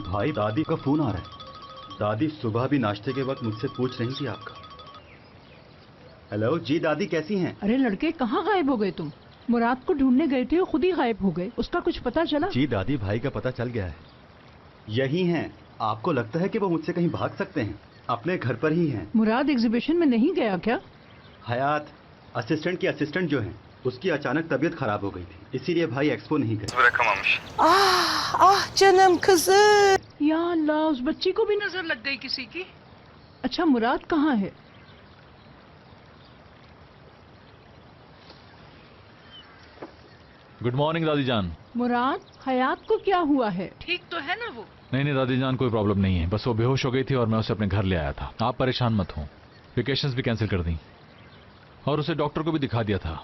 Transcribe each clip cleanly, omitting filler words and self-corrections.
भाई दादी का फोन आ रहा है। दादी सुबह भी नाश्ते के वक्त मुझसे पूछ रही थी आपका। हेलो जी दादी, कैसी हैं? अरे लड़के, कहाँ गायब हो गए तुम? मुराद को ढूंढने गए थे, खुद ही गायब हो गए। उसका कुछ पता चला? जी दादी, भाई का पता चल गया है। यही हैं। आपको लगता है कि वो मुझसे कहीं भाग सकते हैं? अपने घर पर ही हैं। मुराद एग्जीबिशन में नहीं गया क्या? हयात असिस्टेंट की असिस्टेंट जो हैं, उसकी अचानक तबीयत खराब हो गई थी, इसीलिए भाई एक्सपो नहीं गए। Bırakamamış. Ah canım kızım. या अल्लाह, उस बच्ची को भी नजर लग गई किसी की। अच्छा, मुराद कहाँ है? गुड मॉर्निंग दादी जान। मुराद, हयात को क्या हुआ है? ठीक तो है ना वो? नहीं नहीं दादी जान, कोई प्रॉब्लम नहीं है, बस वो बेहोश हो गई थी और मैं उसे अपने घर ले आया था। आप परेशान मत हो। वेकेशंस भी कैंसिल कर दी और उसे डॉक्टर को भी दिखा दिया था,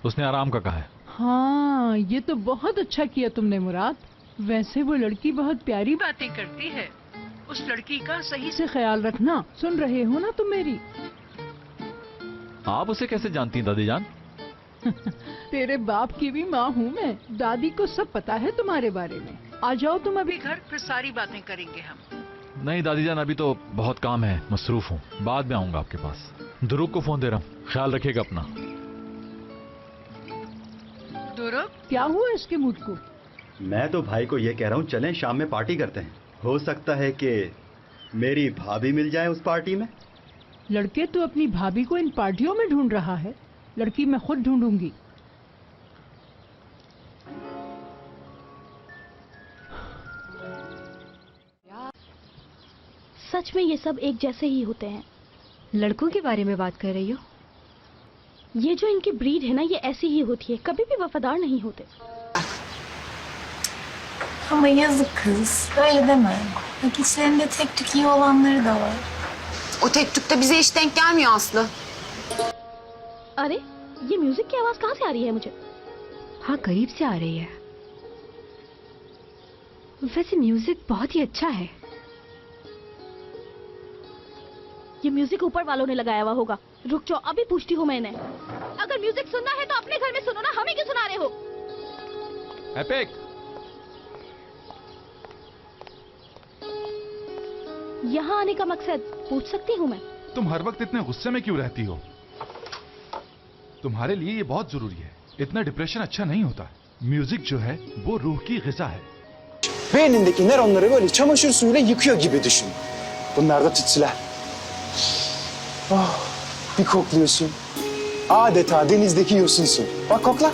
उसने आराम का कहा है। हाँ, ये तो बहुत अच्छा किया तुमने मुराद। वैसे वो लड़की बहुत प्यारी बातें करती है। उस लड़की का सही से ख्याल रखना। सुन रहे हो ना तुम मेरी? आप उसे कैसे जानती हैं दादी जान? तेरे बाप की भी माँ हूँ मैं। दादी को सब पता है तुम्हारे बारे में। आ जाओ तुम अभी घर, फिर सारी बातें करेंगे हम। नहीं दादी जान, अभी तो बहुत काम है, मसरूफ हूँ, बाद में आऊंगा आपके पास। ध्रुव को फोन दे रहा हूँ, ख्याल रखिएगा अपना। ध्रुव, क्या हुआ इसके मूड को? मैं तो भाई को ये कह रहा हूँ, चलें शाम में पार्टी करते हैं। हो सकता है कि मेरी भाभी मिल जाए उस पार्टी में। लड़के, तू अपनी भाभी को इन पार्टियों में ढूंढ रहा है? लड़की मैं खुद ढूंढूंगी। सच में ये सब एक जैसे ही होते हैं। लड़कों के बारे में बात कर रही हो? ये जो इनकी ब्रीड है ना, ये ऐसी ही होती है, कभी भी वफादार नहीं होते। Ama yazık kız. Öyle deme. Bak içlerinde tek tük iyi olanları da var. O tek tük de bize hiç denk gelmiyor Aslı. अरे, ये म्यूजिक की आवाज कहाँ से आ रही है मुझे? हाँ, करीब से आ रही है। वैसे म्यूजिक बहुत ही अच्छा है। ये म्यूजिक ऊपर वालों ने लगाया हुआ होगा। रुक जाओ, अभी पूछती हूँ मैं इन्हें। अगर म्यूजिक सुनना है तो अपने घर में सुनो ना, हमें क्यों सुना रहे हो? एपिक, यहाँ आने का मकसद पूछ सकती हूँ मैं? तुम हर वक्त इतने गुस्से में क्यों रहती हो? तुम्हारे लिए ये बहुत जरूरी है। इतना डिप्रेशन अच्छा नहीं होता। म्यूजिक जो है वो रूह की ग़िज़ा है। Beynindeki nöronları böyle çamaşır suyuyla yıkıyor gibi düşün. Bunlar da tütsüler. Oh, bir kokluyorsun. Adeta denizdeki yosunsun. Bak kokla.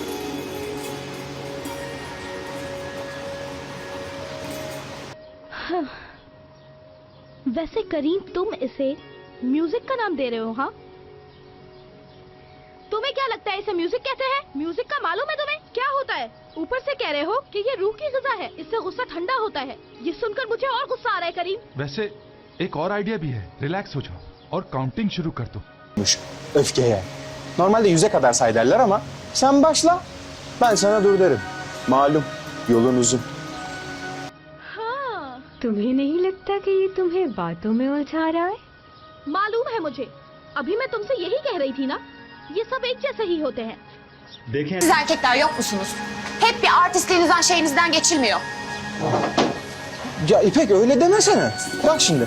वैसे करीम, तुम इसे म्यूजिक का नाम दे रहे हो? हाँ, तुम्हें क्या लगता है इसे म्यूजिक कहते हैं? म्यूजिक का मालूम है तुम्हें क्या होता है? ऊपर से कह रहे हो कि ये रूह की ग़िज़ा है, इससे गुस्सा ठंडा होता है। ये सुनकर मुझे और गुस्सा आ रहा है करीम। वैसे एक और आइडिया भी है। रिलैक्स हो जाओ और काउंटिंग शुरू कर दो। Öfkeye. Normalde 100'e kadar say derler ama sen başla. Ben sana dur derim. Malum yolun uzun. हाँ, तुम्हें नहीं लगता कि ये तुम्हें बातों में उलझा रहा है? मालूम है मुझे। अभी मैं तुमसे यही कह रही थी ना, ये सब एक जैसे ही होते हैं। देखें, Siz erkekler yok musunuz? Hep bir artistliğinizden şeyinizden geçilmiyor. Ya İpek öyle demesene. Bak şimdi.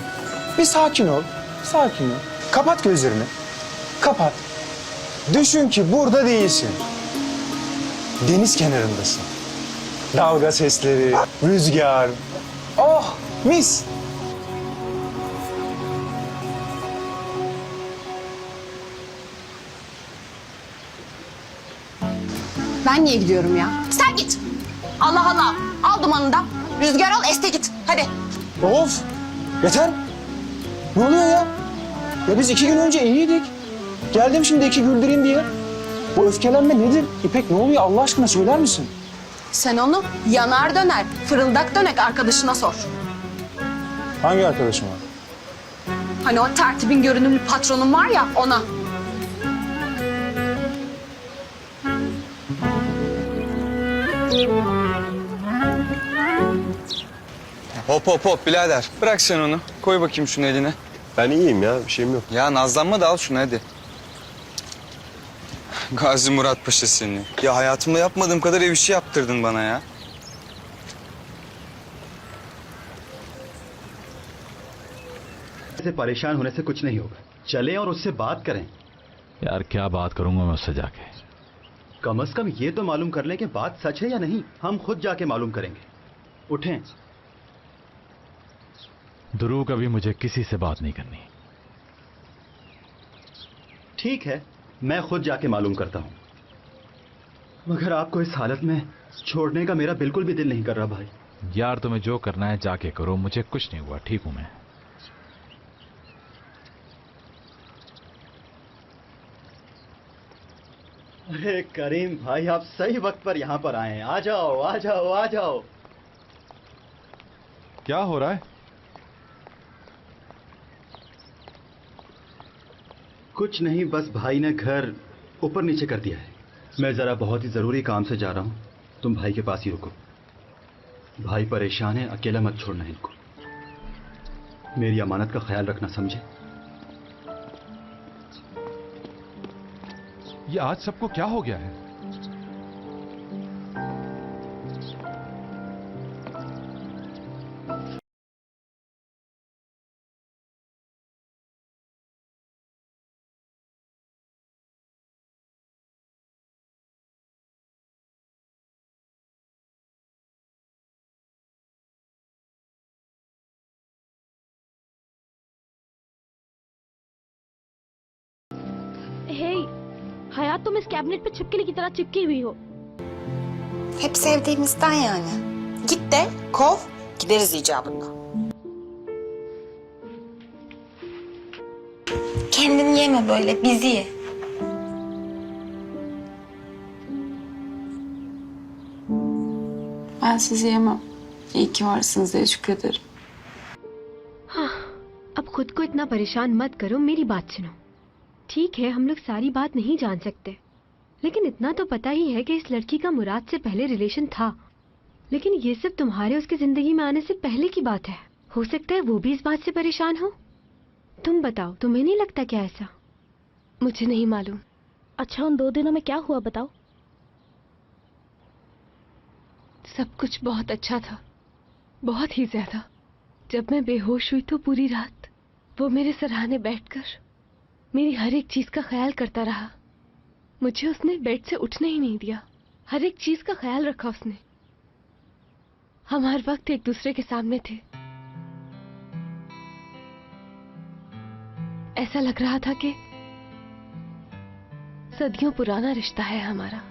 Bir sakin ol. Sakin ol. Kapat gözlerini. Kapat. Düşün ki burada değilsin. Deniz kenarındasın. Dalga sesleri, rüzgar. Oh, mis. Ben niye gidiyorum ya? Sen git. Allah Allah. Al dumanını da. Rüzgar al, este git. Hadi. Of. Yeter. Ne oluyor ya? Ya biz 2 gün önce iyiydik. Geldim şimdi 2 güldüreyim diye. Bu öfkelenme nedir? İpek ne oluyor Allah aşkına söyler misin? Sen onu yanar döner, fırıldak dönek arkadaşına sor. Hangi arkadaşım var? Hani o tertibin görünümlü patronun var ya, ona. Hop hop hop birader. Bırak sen onu. Koy bakayım şunu eline. Ben iyiyim ya, bir şeyim yok. Ya nazlanma da al şunu hadi. Gazi Murat Paşa seni. Ya hayatımda yapmadığım kadar ev işi yaptırdın bana ya. से परेशान होने से कुछ नहीं होगा। चलें और उससे बात करें। यार क्या बात करूंगा मैं उससे जाके? कम से कम ये तो मालूम कर लें कि बात सच है या नहीं। हम खुद जाके मालूम करेंगे। उठें। ध्रुव, कभी मुझे किसी से बात नहीं करनी। ठीक है, मैं खुद जाके मालूम करता हूं। मगर आपको इस हालत में छोड़ने का मेरा बिल्कुल भी दिल नहीं कर रहा भाई। यार तुम्हें जो करना है जाके करो, मुझे कुछ नहीं हुआ, ठीक हूं मैं। अरे करीम भाई, आप सही वक्त पर यहां पर आए हैं। आ जाओ आ जाओ आ जाओ। क्या हो रहा है? कुछ नहीं, बस भाई ने घर ऊपर नीचे कर दिया है। मैं जरा बहुत ही जरूरी काम से जा रहा हूं, तुम भाई के पास ही रुको। भाई परेशान है, अकेला मत छोड़ना इनको। मेरी अमानत का ख्याल रखना, समझे? ये आज सबको क्या हो गया है? हे हयात, तुम इस कैबिनेट पे छिपकली की तरह चिपकी हुई हो। Hep sevdiğimizden yani. Git de kov, gideriz icabında. Kendini yeme böyle, bizi ye. Ben sizi yemem. İyi ki varsınız diye şükrederim. हाँ, अब खुद को इतना परेशान मत करो, मेरी बात सुनो। ठीक है, हम लोग सारी बात नहीं जान सकते, लेकिन इतना तो पता ही है कि इस लड़की का मुराद से पहले रिलेशन था। लेकिन ये सब तुम्हारे उसकी जिंदगी में आने से पहले की बात है। हो सकता है वो भी इस बात से परेशान हो। तुम बताओ, तुम्हें नहीं लगता क्या ऐसा? मुझे नहीं मालूम। अच्छा, उन 2 दिनों में क्या हुआ बताओ। सब कुछ बहुत अच्छा था, बहुत ही ज्यादा। जब मैं बेहोश हुई तो पूरी रात वो मेरे सराहने बैठकर मेरी हर एक चीज का ख्याल करता रहा। मुझे उसने बेड से उठने ही नहीं दिया। हर एक चीज का ख्याल रखा उसने। हम हर वक्त एक दूसरे के सामने थे। ऐसा लग रहा था कि सदियों पुराना रिश्ता है हमारा।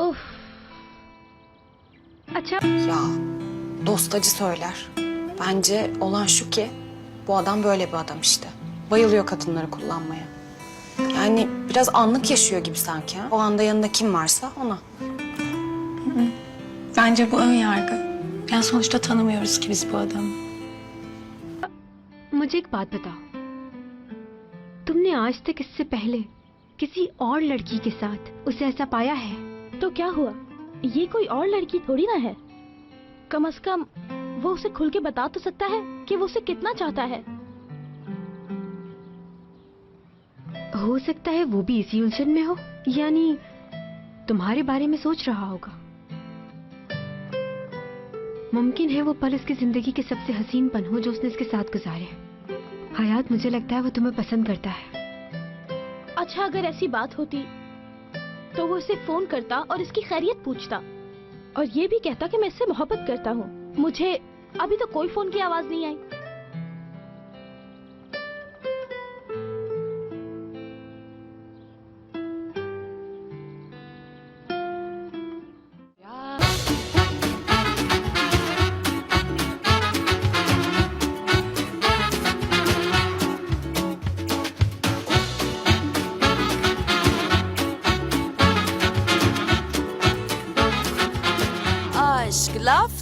उफ। अच्छा, Ya dost acı söyler. Bence olan şu ki bu adam böyle bir adam işte. Bayılıyor kadınları kullanmaya. Yani biraz anlık yaşıyor gibi sanki. Ha? O anda yanında kim varsa ona. Bence bu ön yargı. Yani sonuçta tanımıyoruz ki biz bu adamı. मुझे एक बात बताओ, तुमने आज तक इससे पहले किसी और लड़की के साथ उसे ऐसा पाया है? तो क्या हुआ? ये कोई और लड़की थोड़ी ना है। कम से कम वो उसे खुल के बता तो सकता है कि वो उसे कितना चाहता है। हो सकता है वो भी इसी उलझन में हो, यानी तुम्हारे बारे में सोच रहा होगा। मुमकिन है वो पल उसकी जिंदगी के सबसे हसीन पल हो जो उसने इसके साथ गुजारे। हयात, मुझे लगता है वो तुम्हें पसंद करता है। अच्छा, अगर ऐसी बात होती तो वो इसे फोन करता और इसकी खैरियत पूछता और ये भी कहता कि मैं इससे मोहब्बत करता हूँ। मुझे अभी तो कोई फोन की आवाज नहीं आई। Aşk laf